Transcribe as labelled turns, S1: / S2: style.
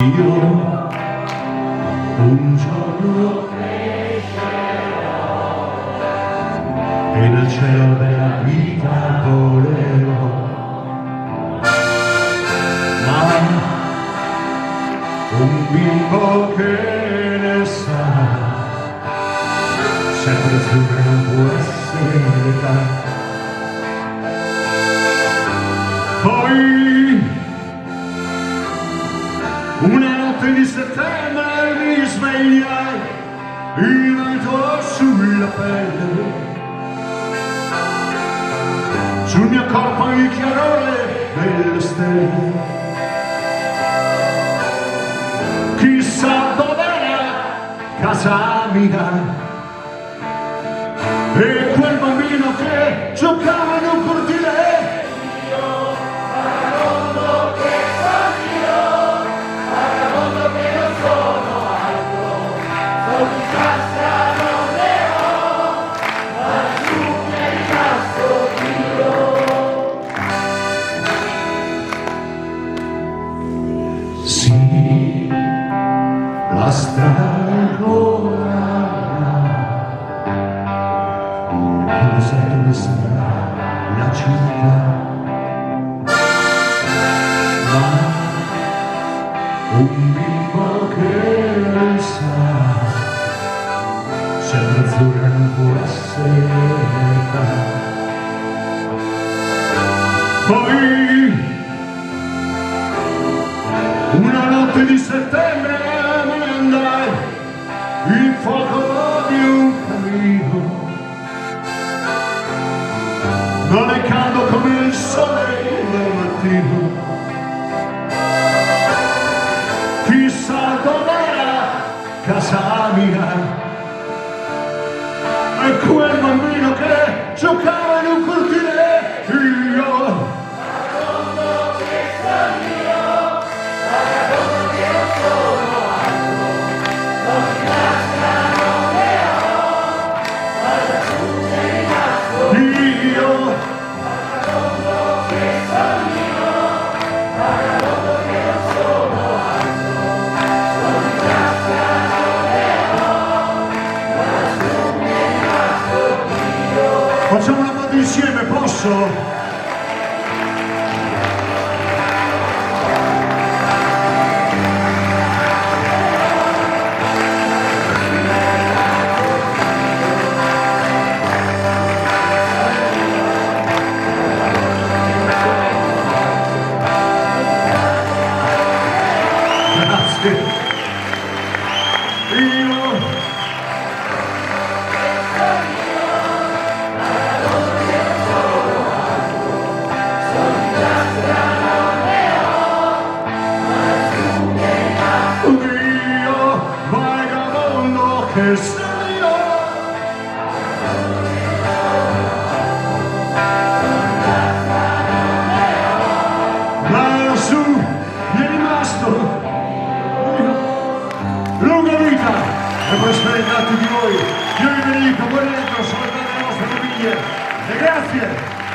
S1: Io un giorno e nel cielo della vita volerò, ma un bimbo che ne sa, sempre azzurra non può essere l'età. Poi una notte di settembre mi svegliai, il vento sulla pelle, sul mio corpo il chiarore delle stelle. Chissà dov'era casa mia e quel bambino che giocava in un cortile. Sì, la strada ancora, il deserto mi sembra la città, ma un bimbo che sa, sempre azzurra non può essere l'età. Poi una notte di settembre me ne andai, il fuoco di un camino, non è caldo come il sole del mattino. Chissà dov'era casa mia e quel bambino che giocava in un cortile. Io facciamo una banda insieme, posso? Grazie. Che sei io, lassù mi è rimasto lunga vita e prosperità a tutti voi. Dio vi benedica, buon rientro, salutare le vostre famiglie e grazie.